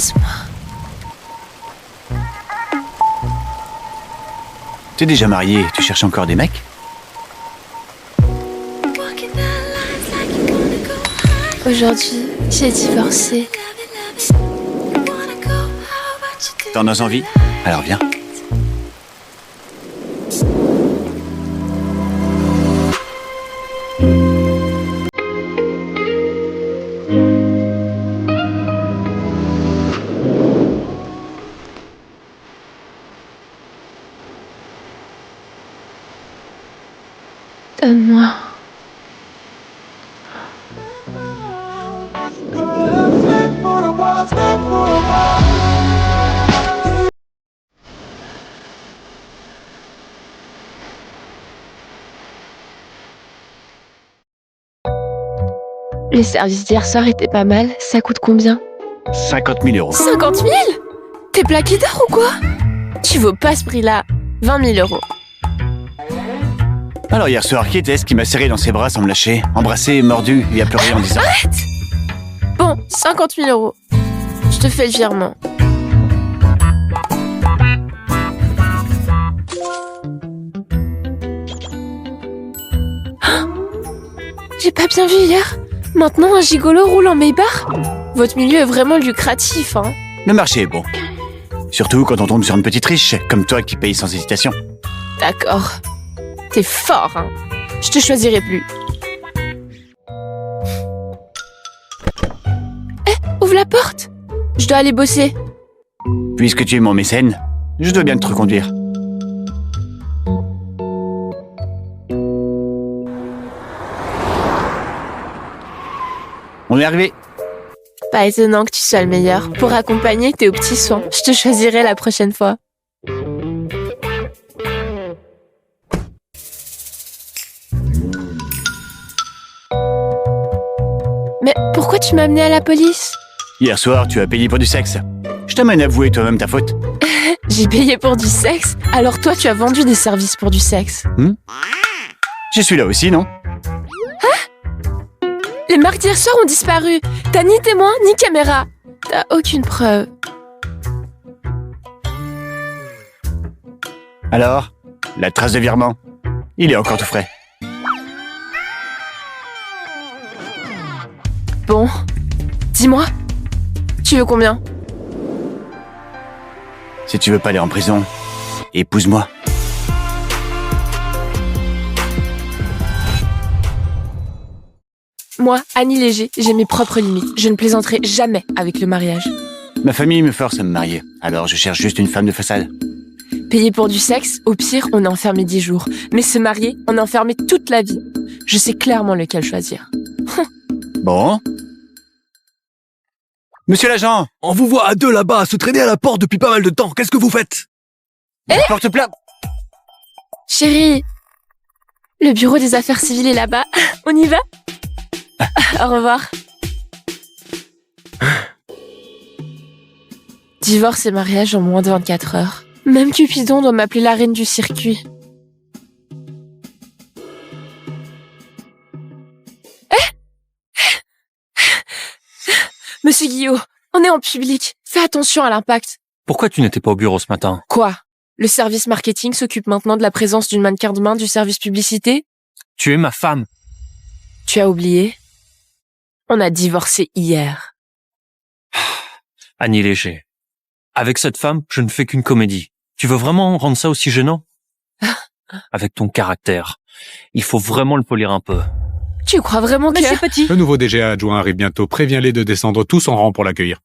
Embrasse-moi. T'es déjà marié, tu cherches encore des mecs? Aujourd'hui, j'ai divorcé. T'en as envie? Alors viens. Donne-moi. Les services d'hier soir étaient pas mal. Ça coûte combien? 50 000 euros. 50 000? T'es plaqué d'or ou quoi? Tu vaux pas ce prix-là. 20 000 euros. Alors hier soir, qui était-ce qui m'a serré dans ses bras sans me lâcher, embrassé, mordu, et a pleuré en disant... Arrête! Bon, 50 000 euros. Je te fais le virement. Ah, j'ai pas bien vu hier. Maintenant, un gigolo roule en Maybach. Votre milieu est vraiment lucratif, hein. Le marché est bon. Surtout quand on tombe sur une petite riche, comme toi qui paye sans hésitation. D'accord. T'es fort, hein. Je te choisirai plus. Ouvre la porte. Je dois aller bosser. Puisque tu es mon mécène, je dois bien te reconduire. On est arrivé. Pas étonnant que tu sois le meilleur. Pour accompagner tes petits soins, je te choisirai la prochaine fois. Mais pourquoi tu m'as amené à la police? Hier soir, tu as payé pour du sexe. Je t'amène à avouer toi-même ta faute. J'ai payé pour du sexe? Alors toi, tu as vendu des services pour du sexe. Je suis là aussi, non? Les marques d'hier soir ont disparu. T'as ni témoin, ni caméra. T'as aucune preuve. Alors, la trace de virement, il est encore tout frais. Bon, dis-moi, tu veux combien? Si tu veux pas aller en prison, épouse-moi. Moi, Annie Léger, j'ai mes propres limites. Je ne plaisanterai jamais avec le mariage. Ma famille me force à me marier, alors je cherche juste une femme de façade. Payer pour du sexe, au pire, on est enfermé 10 jours. Mais se marier, on est enfermé toute la vie. Je sais clairement lequel choisir. Bon. Monsieur l'agent! On vous voit à deux là-bas, à se traîner à la porte depuis pas mal de temps. Qu'est-ce que vous faites? Porte-plainte! Chérie, le bureau des affaires civiles est là-bas. On y va? Au revoir. Divorce et mariage en moins de 24 heures. Même Cupidon doit m'appeler la reine du circuit. Monsieur Guillot, on est en public. Fais attention à l'impact. Pourquoi tu n'étais pas au bureau ce matin? Quoi? Le service marketing s'occupe maintenant de la présence d'une mannequin de main du service publicité? Tu es ma femme. Tu as oublié? On a divorcé hier. Annie Léger. Avec cette femme, je ne fais qu'une comédie. Tu veux vraiment rendre ça aussi gênant? Avec ton caractère. Il faut vraiment le polir un peu. Tu crois vraiment que... Monsieur Petit. Le nouveau DGA adjoint arrive bientôt. Préviens-les de descendre tous en rang pour l'accueillir.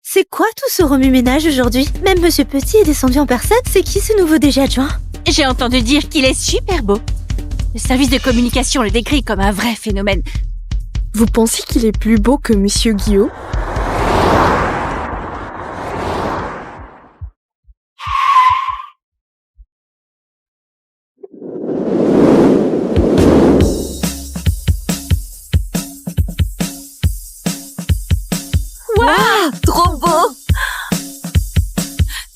C'est quoi tout ce remue-ménage aujourd'hui? Même Monsieur Petit est descendu en personne. C'est qui ce nouveau DG adjoint? J'ai entendu dire qu'il est super beau. Le service de communication le décrit comme un vrai phénomène. Vous pensez qu'il est plus beau que Monsieur Guillot? Waouh, trop beau!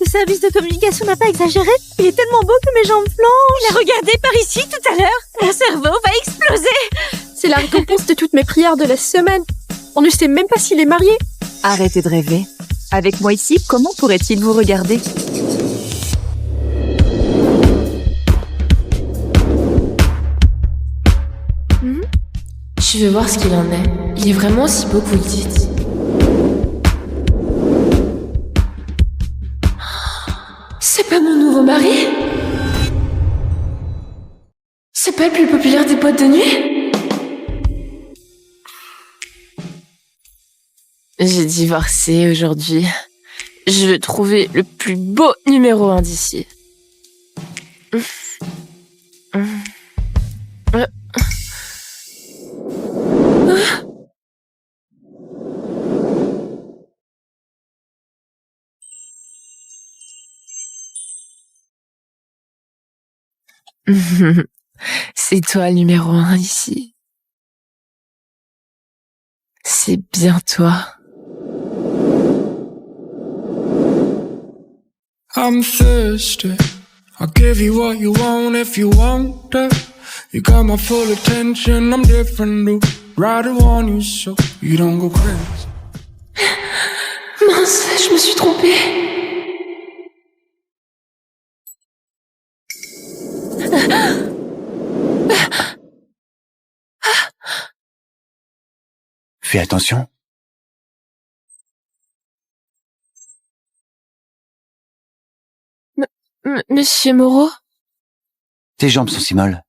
service de communication n'a pas exagéré. Il est tellement beau que mes jambes flanchent. Il a regardé par ici tout à l'heure. Mon cerveau va exploser. C'est la récompense de toutes mes prières de la semaine. On ne sait même pas s'il est marié. Arrêtez de rêver. Avec moi ici, comment pourrait-il vous regarder? Je veux voir ce qu'il en est. Il est vraiment aussi beau que vous le dites. C'est pas mon nouveau mari? C'est pas le plus populaire des boîtes de nuit? J'ai divorcé aujourd'hui. Je veux trouver le plus beau numéro 1 d'ici. C'est toi le numéro 1 ici. C'est bien toi. I'm thirsty. I'll give you what you want if you want it. You got my full attention. I'm different, do right on you so you don't go crazy. Mince, je me suis trompée. Fais attention. Monsieur Moreau? Tes jambes sont si molles.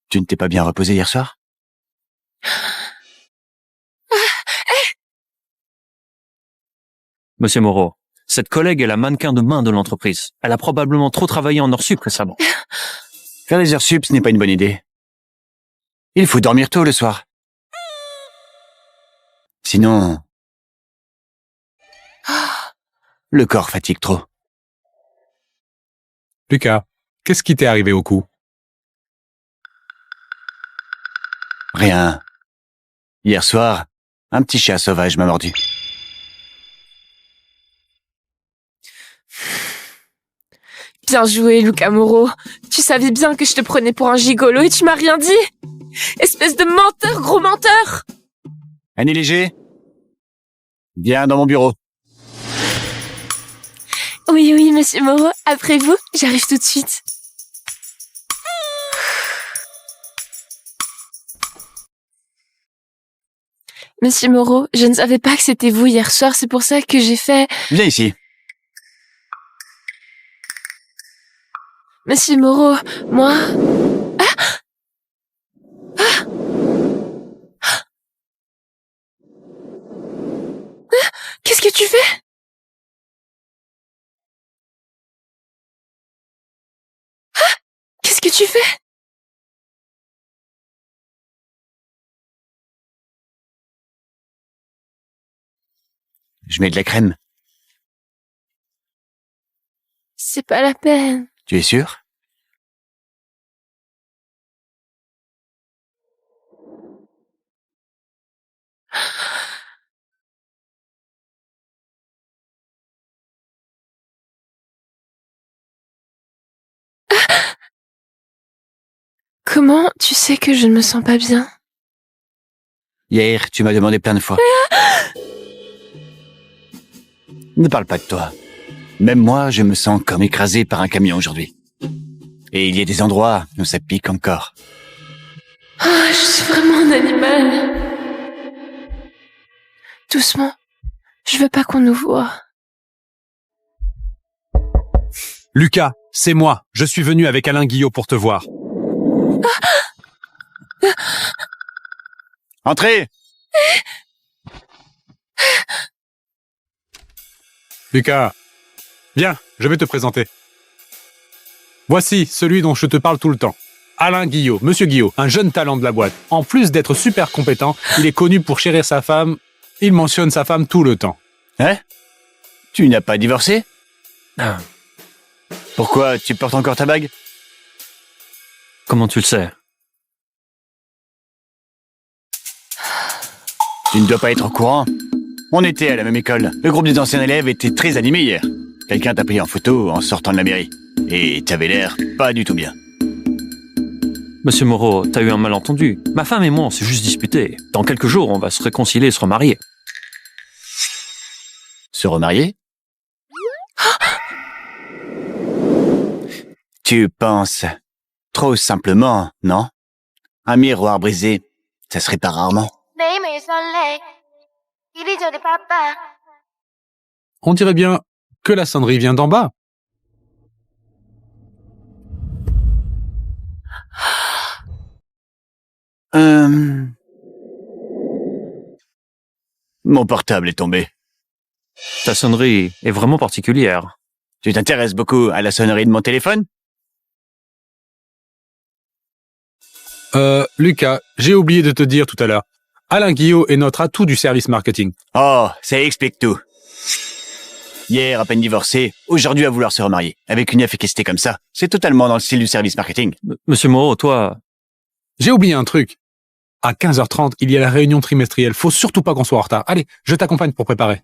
Tu ne t'es pas bien reposé hier soir? Monsieur Moreau, cette collègue est la mannequin de main de l'entreprise. Elle a probablement trop travaillé en heures sup récemment. Faire les heures sup, ce n'est pas une bonne idée. Il faut dormir tôt le soir. Sinon, le corps fatigue trop. Lucas, qu'est-ce qui t'est arrivé au cou? Rien. Hier soir, un petit chat sauvage m'a mordu. Bien joué, Luca Moreau. Tu savais bien que je te prenais pour un gigolo et tu m'as rien dit. Espèce de menteur, gros menteur. Annie Léger? Viens dans mon bureau. Oui, oui, monsieur Moreau. Après vous, j'arrive tout de suite. Monsieur Moreau, je ne savais pas que c'était vous hier soir. C'est pour ça que j'ai fait... Viens ici. Monsieur Moreau, moi... Qu'est-ce que tu fais? Qu'est-ce que tu fais? Je mets de la crème. C'est pas la peine. Tu es sûr? Comment tu sais que je ne me sens pas bien? Hier, tu m'as demandé plein de fois. Ne parle pas de toi. Même moi, je me sens comme écrasé par un camion aujourd'hui. Et il y a des endroits où ça pique encore. Ah, je suis vraiment un animal. Doucement. Je veux pas qu'on nous voie. Lucas, c'est moi. Je suis venu avec Alain Guillot pour te voir. Entrez! Lucas, viens, je vais te présenter. Voici celui dont je te parle tout le temps. Alain Guillot, Monsieur Guillot, un jeune talent de la boîte. En plus d'être super compétent, il est connu pour chérir sa femme. Il mentionne sa femme tout le temps. Hein? Tu n'as pas divorcé? Ah, Pourquoi tu portes encore ta bague? comment tu le sais? Tu ne dois pas être au courant. On était à la même école. Le groupe des anciens élèves était très animé hier. Quelqu'un t'a pris en photo en sortant de la mairie. Et t'avais l'air pas du tout bien. Monsieur Moreau, t'as eu un malentendu. Ma femme et moi, on s'est juste disputés. Dans quelques jours, on va se réconcilier et se remarier. Se remarier? Tu penses trop simplement, non? Un miroir brisé, ça se répare rarement. On dirait bien que la sonnerie vient d'en bas. Mon portable est tombé. Ta sonnerie est vraiment particulière. Tu t'intéresses beaucoup à la sonnerie de mon téléphone? Lucas, j'ai oublié de te dire tout à l'heure. Alain Guillot est notre atout du service marketing. Oh, ça explique tout. Hier, à peine divorcé, aujourd'hui à vouloir se remarier. Avec une efficacité comme ça, c'est totalement dans le style du service marketing. Monsieur Moreau, toi... J'ai oublié un truc. À 15h30, il y a la réunion trimestrielle. Faut surtout pas qu'on soit en retard. Allez, je t'accompagne pour préparer.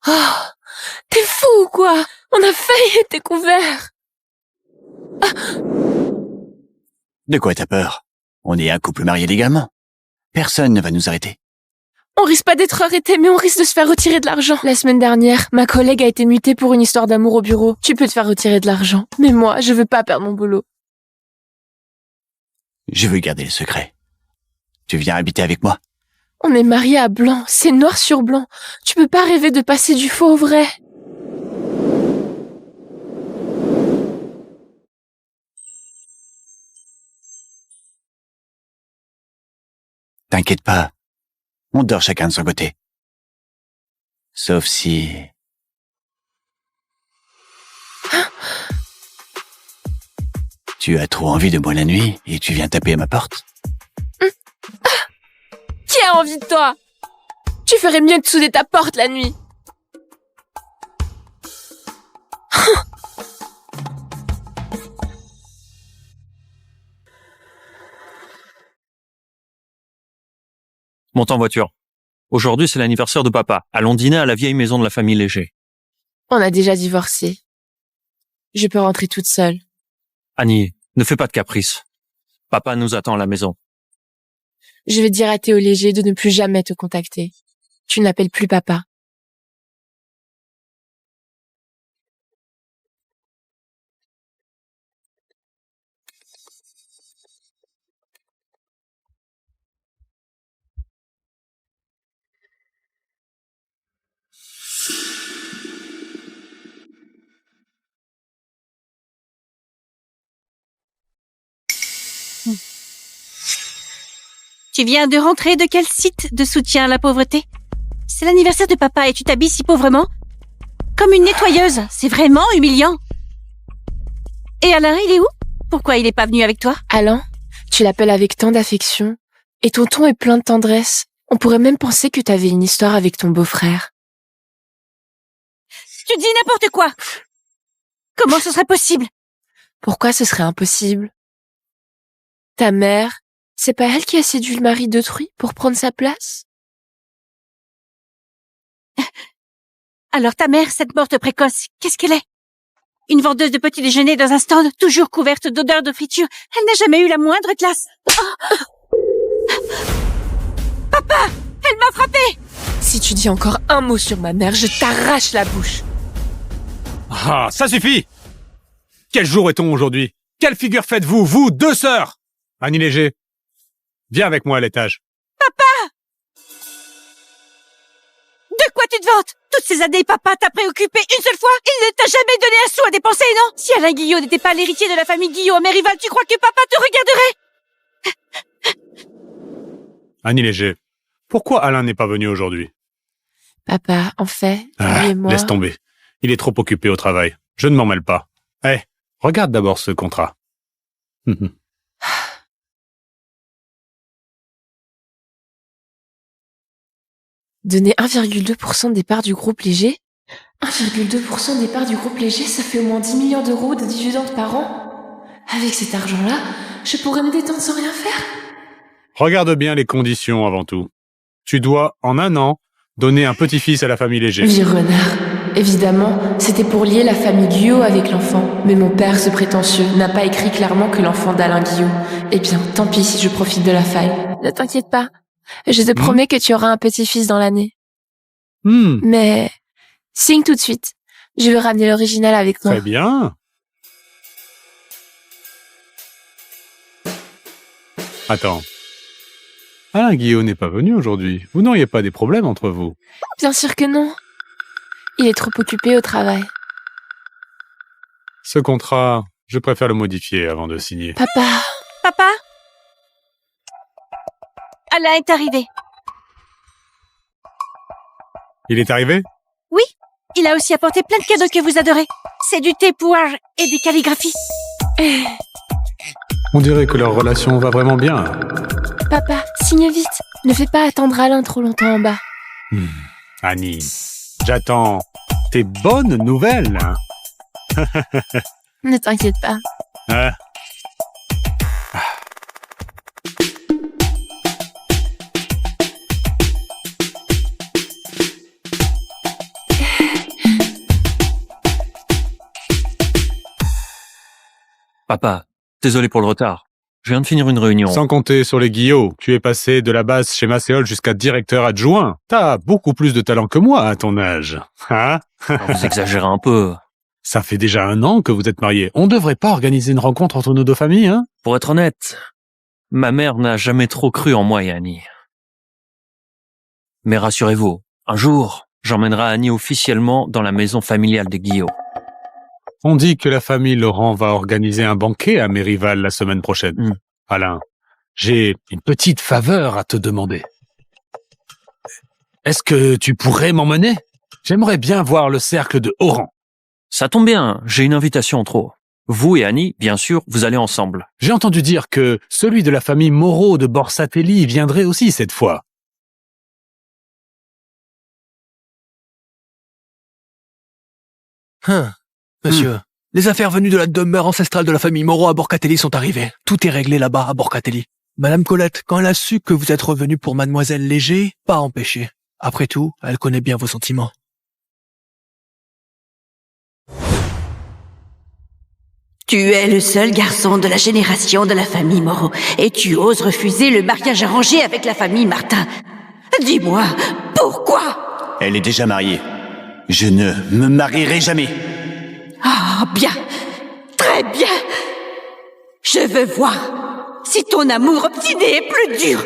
Oh, t'es fou ou quoi? On a failli être découvert. De quoi t'as peur? On est un couple marié légalement. Personne ne va nous arrêter. On risque pas d'être arrêté, mais on risque de se faire retirer de l'argent. La semaine dernière, ma collègue a été mutée pour une histoire d'amour au bureau. Tu peux te faire retirer de l'argent, mais moi, je veux pas perdre mon boulot. Je veux garder le secret. Tu viens habiter avec moi? On est mariés à blanc, c'est noir sur blanc. Tu peux pas rêver de passer du faux au vrai. T'inquiète pas. On dort chacun de son côté. Sauf si... Tu as trop envie de moi la nuit et tu viens taper à ma porte? Qui a envie de toi? Tu ferais mieux de souder ta porte la nuit. Monte en voiture. Aujourd'hui, c'est l'anniversaire de papa. Allons dîner à la vieille maison de la famille Léger. On a déjà divorcé. Je peux rentrer toute seule. Annie, ne fais pas de caprices. Papa nous attend à la maison. Je vais dire à Théo Léger de ne plus jamais te contacter. Tu n'appelles plus papa. Tu viens de rentrer de quel site de soutien à la pauvreté? C'est l'anniversaire de papa et tu t'habilles si pauvrement? Comme une nettoyeuse, c'est vraiment humiliant. Et Alain, il est où? Pourquoi il est pas venu avec toi? Alain, tu l'appelles avec tant d'affection. Et ton ton est plein de tendresse. On pourrait même penser que t'avais une histoire avec ton beau-frère. Tu dis n'importe quoi! Comment ce serait possible? Pourquoi ce serait impossible? Ta mère, c'est pas elle qui a séduit le mari d'autrui pour prendre sa place? Alors ta mère, cette morte précoce, qu'est-ce qu'elle est? Une vendeuse de petits déjeuners dans un stand, toujours couverte d'odeurs de friture. Elle n'a jamais eu la moindre classe. Oh. Papa! Elle m'a frappée! Si tu dis encore un mot sur ma mère, je t'arrache la bouche. Ah, ça suffit! Quel jour est-on aujourd'hui? Quelle figure faites-vous, vous, deux sœurs? Annie Léger, viens avec moi à l'étage. Papa! De quoi tu te vantes? Toutes ces années, papa t'a préoccupé une seule fois? Il ne t'a jamais donné un sou à dépenser, non? Si Alain Guillot n'était pas l'héritier de la famille Guillot à Mérival, tu crois que papa te regarderait? Annie Léger, pourquoi Alain n'est pas venu aujourd'hui? Papa, en fait, lui et moi... Laisse tomber. Il est trop occupé au travail. Je ne m'en mêle pas. Eh, regarde d'abord ce contrat. Donner 1,2% des parts du groupe Léger? 1,2% des parts du groupe Léger, ça fait au moins 10 millions d'euros de dividendes par an. Avec cet argent-là, je pourrais me détendre sans rien faire. Regarde bien les conditions avant tout. Tu dois, en un an, donner un petit-fils à la famille Léger. Vieux renard. Évidemment, c'était pour lier la famille Guillot avec l'enfant. Mais mon père, ce prétentieux, n'a pas écrit clairement que l'enfant d'Alain Guillot. Eh bien, tant pis si je profite de la faille. Ne t'inquiète pas. Je te promets que tu auras un petit-fils dans l'année. Mais signe tout de suite. Je veux ramener l'original avec moi. Très bien. Attends. Alain Guillot n'est pas venu aujourd'hui. Vous n'auriez pas des problèmes entre vous? Bien sûr que non. Il est trop occupé au travail. Ce contrat, je préfère le modifier avant de signer. Papa. Papa? Alain est arrivé. Il est arrivé? Oui, il a aussi apporté plein de cadeaux que vous adorez. C'est du thé poire et des calligraphies. On dirait que leur relation va vraiment bien. Papa, signe vite. Ne fais pas attendre Alain trop longtemps en bas. Annie, j'attends tes bonnes nouvelles. Ne t'inquiète pas. Hein? Papa, désolé pour le retard. Je viens de finir une réunion. Sans compter sur les Guillot, tu es passé de la base chez Macéol jusqu'à directeur adjoint. T'as beaucoup plus de talent que moi à ton âge. Hein? Vous exagérez un peu. Ça fait déjà 1 an que vous êtes mariés. On devrait pas organiser une rencontre entre nos 2 familles, hein? Pour être honnête, ma mère n'a jamais trop cru en moi et Annie. Mais rassurez-vous, un jour, j'emmènerai Annie officiellement dans la maison familiale des Guillot. On dit que la famille Laurent va organiser un banquet à Mérival la semaine prochaine. Alain, j'ai une petite faveur à te demander. Est-ce que tu pourrais m'emmener? J'aimerais bien voir le cercle de Oran. Ça tombe bien, j'ai une invitation en trop. Vous et Annie, bien sûr, vous allez ensemble. J'ai entendu dire que celui de la famille Moreau de Borsatelli viendrait aussi cette fois. Monsieur, les affaires venues de la demeure ancestrale de la famille Moreau à Borcatelli sont arrivées. Tout est réglé là-bas à Borcatelli. Madame Colette, quand elle a su que vous êtes revenu pour Mademoiselle Léger, pas empêché. Après tout, elle connaît bien vos sentiments. Tu es le seul garçon de la génération de la famille Moreau et tu oses refuser le mariage arrangé avec la famille Martin. Dis-moi, pourquoi? Elle est déjà mariée. Je ne me marierai jamais. Ah, bien. Très bien. Je veux voir si ton amour obstiné est plus dur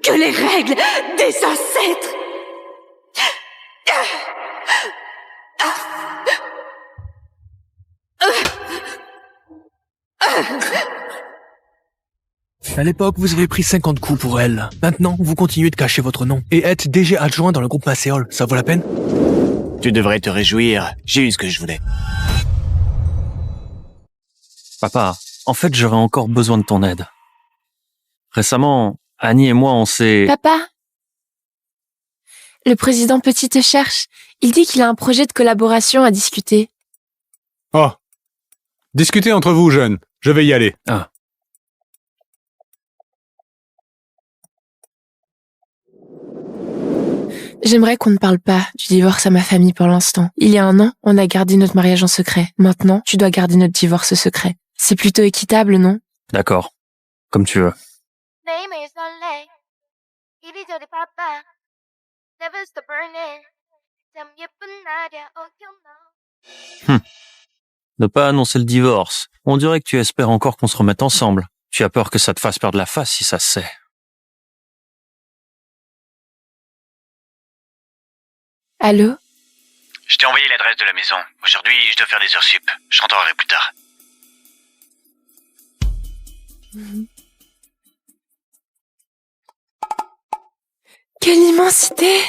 que les règles des ancêtres. À l'époque, vous avez pris 50 coups pour elle. Maintenant, vous continuez de cacher votre nom et êtes DG adjoint dans le groupe Macéol. Ça vaut la peine? Tu devrais te réjouir. J'ai eu ce que je voulais. Papa, en fait, j'aurais encore besoin de ton aide. Récemment, Annie et moi, on s'est... Papa, le président Petit te cherche. Il dit qu'il a un projet de collaboration à discuter. Oh. Discutez entre vous, jeunes. Je vais y aller. Ah. J'aimerais qu'on ne parle pas du divorce à ma famille pour l'instant. Il y a 1 an, on a gardé notre mariage en secret. Maintenant, tu dois garder notre divorce secret. C'est plutôt équitable, non? D'accord. Comme tu veux. Ne pas annoncer le divorce. On dirait que tu espères encore qu'on se remette ensemble. Tu as peur que ça te fasse perdre la face si ça se sait. Allô? Je t'ai envoyé l'adresse de la maison. Aujourd'hui, je dois faire des heures sup. Je rentrerai plus tard. Quelle immensité!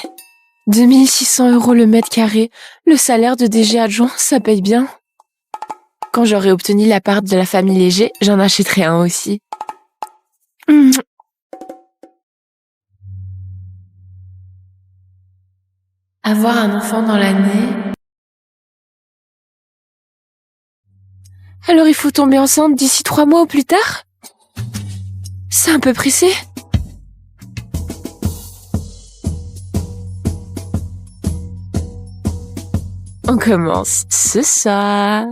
2600 € le mètre carré. Le salaire de DG adjoint, ça paye bien. Quand j'aurai obtenu l'appart de la famille Léger, j'en achèterai un aussi. Avoir un enfant dans l'année... Alors il faut tomber enceinte d'ici 3 mois ou plus tard? C'est un peu pressé. On commence ce soir.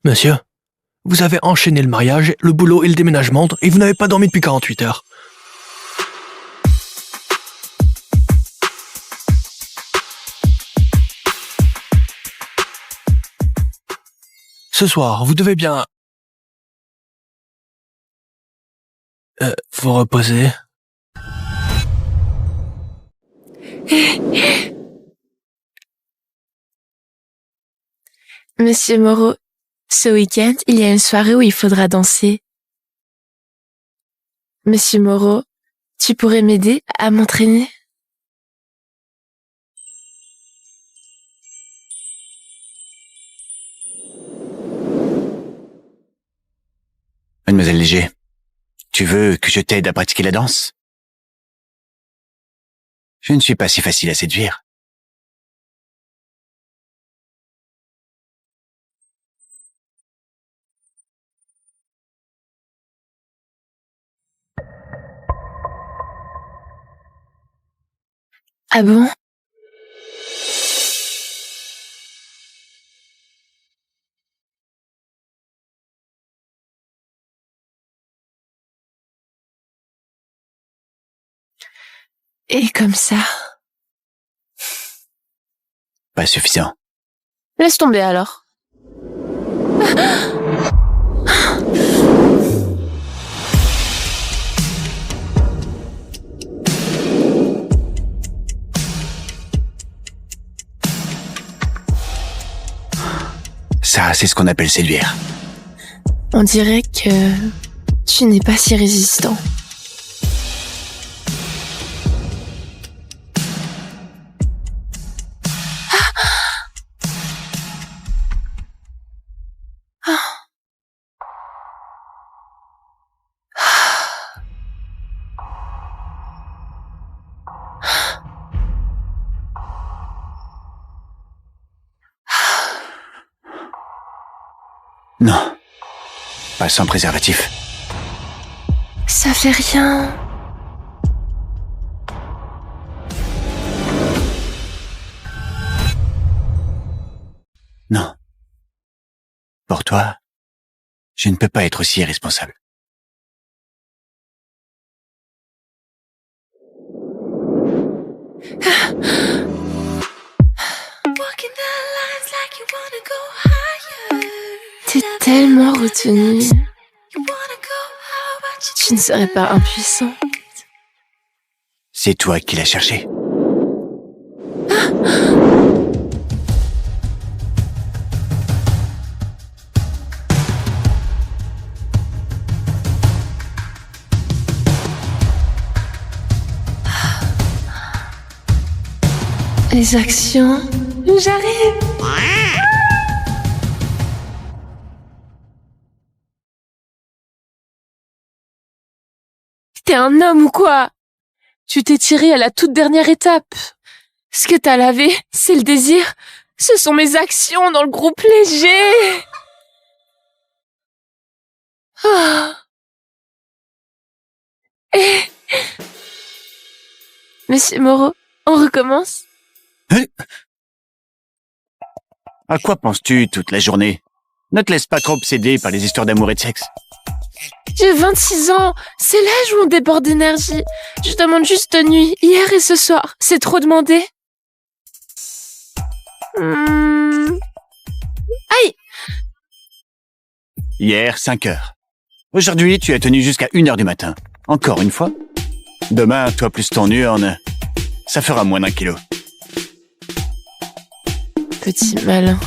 Monsieur, vous avez enchaîné le mariage, le boulot et le déménagement et vous n'avez pas dormi depuis 48 heures. Ce soir, vous devez bien... vous reposer. Monsieur Moreau, ce week-end, il y a une soirée où il faudra danser. Monsieur Moreau, tu pourrais m'aider à m'entraîner? Mademoiselle Léger, tu veux que je t'aide à pratiquer la danse? Je ne suis pas si facile à séduire. Ah bon? Et comme ça? Pas suffisant. Laisse tomber alors. Ça, c'est ce qu'on appelle séduire. On dirait que tu n'es pas si résistant. Non. Pas sans préservatif. Ça fait rien. Non. Pour toi, je ne peux pas être aussi irresponsable. T'es tellement retenu. Tu ne serais pas impuissant. C'est toi qui l'as cherché. Les actions. J'arrive. T'es un homme ou quoi? Tu t'es tiré à la toute dernière étape. Ce que t'as lavé, c'est le désir. Ce sont mes actions dans le groupe léger. Oh. Monsieur Moreau, on recommence? À quoi penses-tu toute la journée? Ne te laisse pas trop obséder par les histoires d'amour et de sexe. J'ai 26 ans. C'est l'âge où on déborde d'énergie. Je demande juste nuit, hier et ce soir. C'est trop demandé? Aïe! Hier, 5 heures. Aujourd'hui, tu as tenu jusqu'à 1 heure du matin. Encore une fois. Demain, toi plus ton urne, ça fera moins d'1 kilo. Petit malin,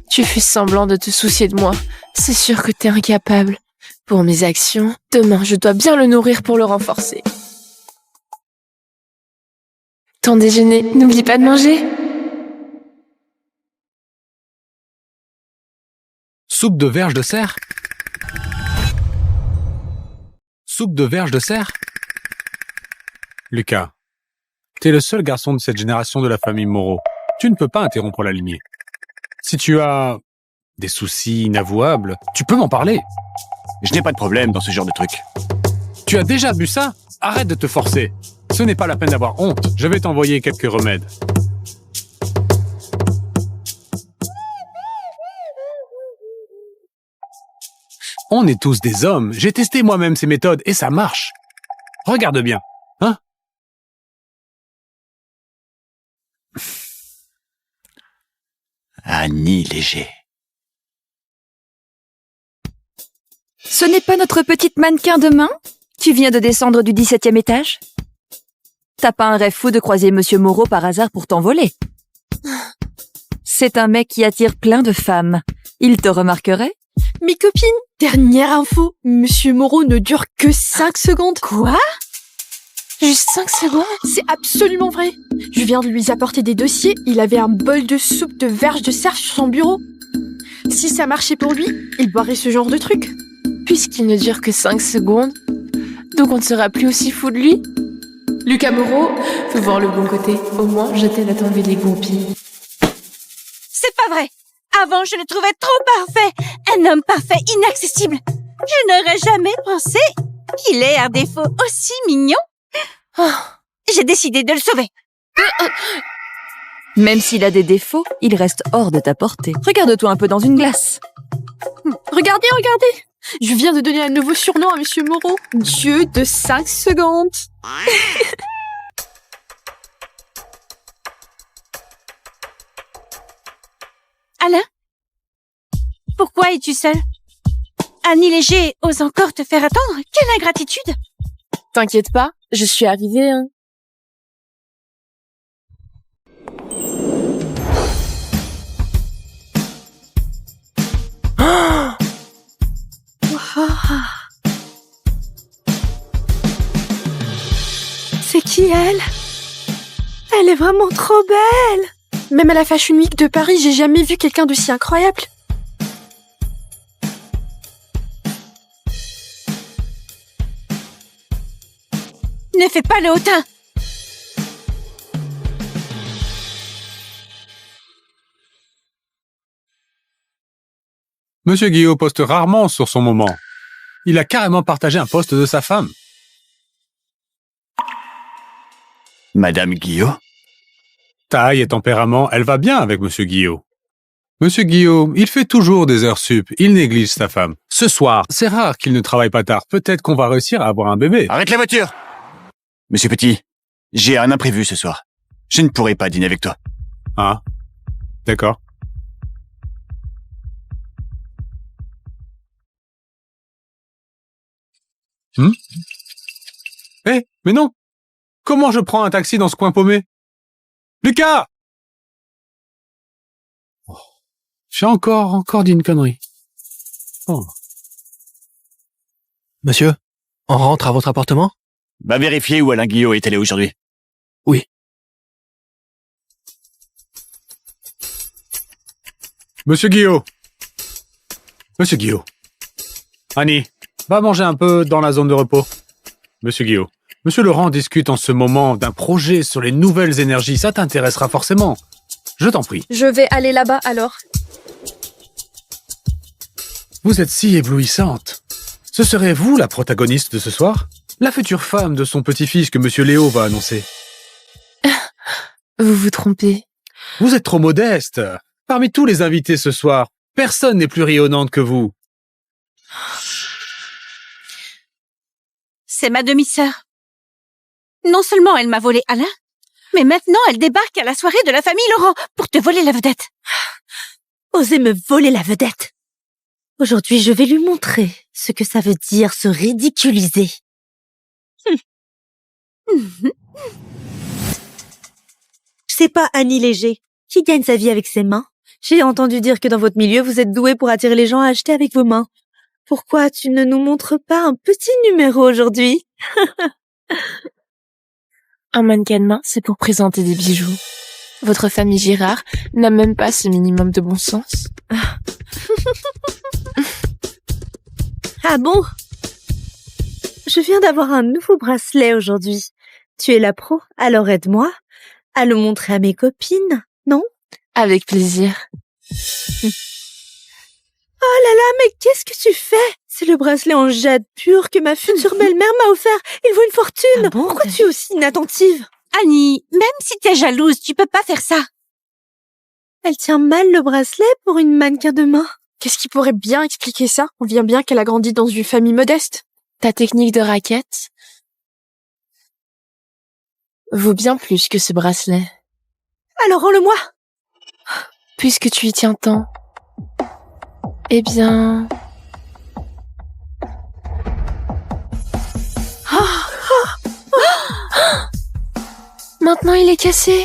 tu fais semblant de te soucier de moi. C'est sûr que t'es incapable. Pour mes actions, demain, je dois bien le nourrir pour le renforcer. Ton déjeuner, n'oublie pas de manger. Soupe de verge de cerf? Soupe de verge de cerf? Lucas, t'es le seul garçon de cette génération de la famille Moreau. Tu ne peux pas interrompre la lignée. Si tu as des soucis inavouables, tu peux m'en parler. Je n'ai pas de problème dans ce genre de truc. Tu Tu as déjà bu ça? Arrête de te forcer. Ce n'est pas la peine d'avoir honte. Je vais t'envoyer quelques remèdes. On est tous des hommes. J'ai testé moi-même ces méthodes et ça marche. Regarde bien, hein? Annie Léger. Ce n'est pas notre petite mannequin de main? Tu viens de descendre du 17e étage? T'as pas un rêve fou de croiser Monsieur Moreau par hasard pour t'envoler? C'est un mec qui attire plein de femmes. Il te remarquerait? Mes copines, dernière info, Monsieur Moreau ne dure que 5 secondes. Quoi? Juste 5 secondes? C'est absolument vrai. Je viens de lui apporter des dossiers, il avait un bol de soupe de verge de cerf sur son bureau. Si ça marchait pour lui, il boirait ce genre de truc. Puisqu'il ne dure que 5 secondes, donc on ne sera plus aussi fou de lui. Lucas Moreau, faut voir le bon côté. Au moins, je t'aide à t'enlever les groupies. C'est pas vrai. Avant, je le trouvais trop parfait. Un homme parfait, inaccessible. Je n'aurais jamais pensé qu'il ait un défaut aussi mignon. Oh, j'ai décidé de le sauver. Même s'il a des défauts, il reste hors de ta portée. Regarde-toi un peu dans une glace. Regardez, regardez. Je viens de donner un nouveau surnom à Monsieur Moreau. Dieu de 5 secondes. Alain? Pourquoi es-tu seul? Annie Léger ose encore te faire attendre? Quelle ingratitude! T'inquiète pas, je suis arrivée, hein. C'est qui elle? Elle est vraiment trop belle. Même à la Fashion Week de Paris, j'ai jamais vu quelqu'un d'aussi incroyable. Ne fais pas le hautain! Monsieur Guillaume poste rarement sur son moment. Il a carrément partagé un post de sa femme. Madame Guillaume? Taille et tempérament, elle va bien avec Monsieur Guillaume. Monsieur Guillaume, il fait toujours des heures sup, il néglige sa femme. Ce soir, c'est rare qu'il ne travaille pas tard. Peut-être qu'on va réussir à avoir un bébé. Arrête la voiture! Monsieur Petit, j'ai un imprévu ce soir. Je ne pourrai pas dîner avec toi. Ah, d'accord. Mais non! Comment je prends un taxi dans ce coin paumé? Lucas! Oh, j'ai encore dit une connerie. Oh. Monsieur, on rentre à votre appartement? Va vérifier où Alain Guillaume est allé aujourd'hui. Oui. Monsieur Guillaume. Monsieur Guillaume. Annie, va manger un peu dans la zone de repos. Monsieur Guillaume. Monsieur Laurent discute en ce moment d'un projet sur les nouvelles énergies. Ça t'intéressera forcément. Je t'en prie. Je vais aller là-bas alors. Vous êtes si éblouissante. Ce serait vous la protagoniste de ce soir? La future femme de son petit-fils que Monsieur Léo va annoncer. Vous vous trompez. Vous êtes trop modeste. Parmi tous les invités ce soir, personne n'est plus rayonnante que vous. C'est ma demi-sœur. Non seulement elle m'a volé Alain, mais maintenant elle débarque à la soirée de la famille Laurent pour te voler la vedette. Osez me voler la vedette. Aujourd'hui, je vais lui montrer ce que ça veut dire se ridiculiser. C'est pas Annie Léger qui gagne sa vie avec ses mains. J'ai entendu dire que dans votre milieu, vous êtes doué pour attirer les gens à acheter avec vos mains. Pourquoi tu ne nous montres pas un petit numéro aujourd'hui? Un mannequin de main, c'est pour présenter des bijoux. Votre famille Girard n'a même pas ce minimum de bon sens. Ah bon? Je viens d'avoir un nouveau bracelet aujourd'hui. Tu es la pro, alors aide-moi à le montrer à mes copines, non? Avec plaisir. Oh là là, mais qu'est-ce que tu fais? C'est le bracelet en jade pur que ma future belle-mère m'a offert. Il vaut une fortune. Ah bon? Pourquoi tu es aussi inattentive? Annie, même si t'es jalouse, tu peux pas faire ça. Elle tient mal le bracelet pour une mannequin de main. Qu'est-ce qui pourrait bien expliquer ça? On vient bien qu'elle a grandi dans une famille modeste. Ta technique de raquette vaut bien plus que ce bracelet. Alors rends-le-moi. Puisque tu y tiens tant, eh bien... Maintenant il est cassé.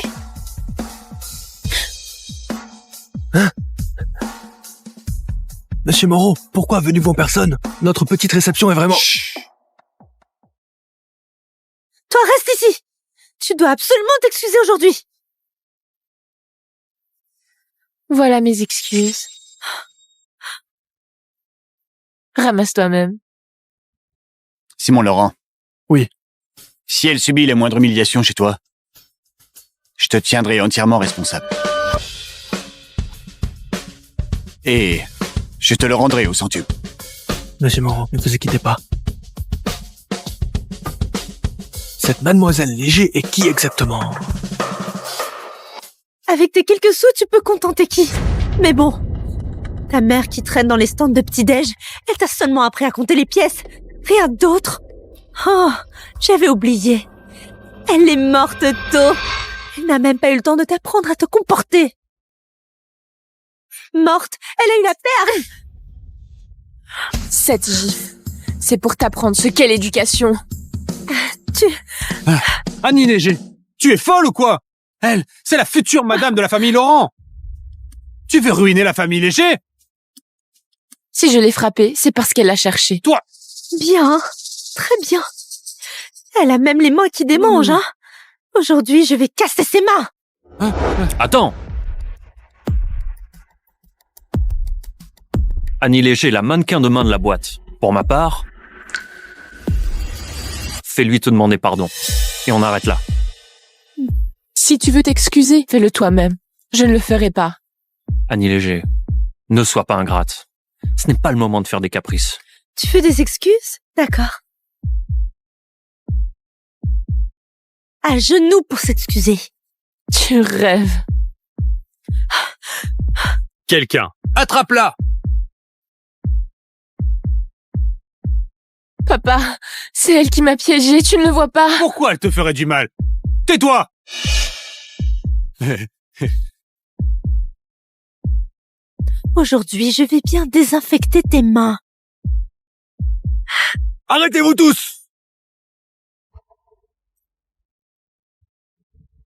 Monsieur Moreau, pourquoi venez-vous en personne? Notre petite réception est vraiment... Toi, reste ici. Tu dois absolument t'excuser aujourd'hui. Voilà mes excuses. Ramasse-toi même. Simon Laurent. Oui. Si elle subit la moindre humiliation chez toi, je te tiendrai entièrement responsable. Et je te le rendrai au centuple. Monsieur Moreau, ne vous inquiétez pas. Cette mademoiselle Léger est qui exactement? Avec tes quelques sous, tu peux contenter qui? Mais bon, ta mère qui traîne dans les stands de petit-déj, elle t'a seulement appris à compter les pièces. Rien d'autre. Oh, j'avais oublié. Elle est morte tôt. Elle n'a même pas eu le temps de t'apprendre à te comporter. Morte, elle a eu la paix. Cette gifle, c'est pour t'apprendre ce qu'est l'éducation. Annie Léger, tu es folle ou quoi? Elle, c'est la future madame de la famille Laurent. Tu veux ruiner la famille Léger? Si je l'ai frappée, c'est parce qu'elle l'a cherché. Toi! Bien, très bien. Elle a même les mains qui démangent, hein. Aujourd'hui, je vais casser ses mains. Attends! Annie Léger, la mannequin de main de la boîte. Pour ma part, fais-lui te demander pardon. Et on arrête là. Si tu veux t'excuser, fais-le toi-même. Je ne le ferai pas. Annie Léger, ne sois pas ingrate. Ce n'est pas le moment de faire des caprices. Tu veux des excuses? D'accord. À genoux pour s'excuser. Tu rêves. Quelqu'un, attrape-la! Papa, c'est elle qui m'a piégée, tu ne le vois pas? Pourquoi elle te ferait du mal? Tais-toi! Aujourd'hui, je vais bien désinfecter tes mains. Arrêtez-vous tous!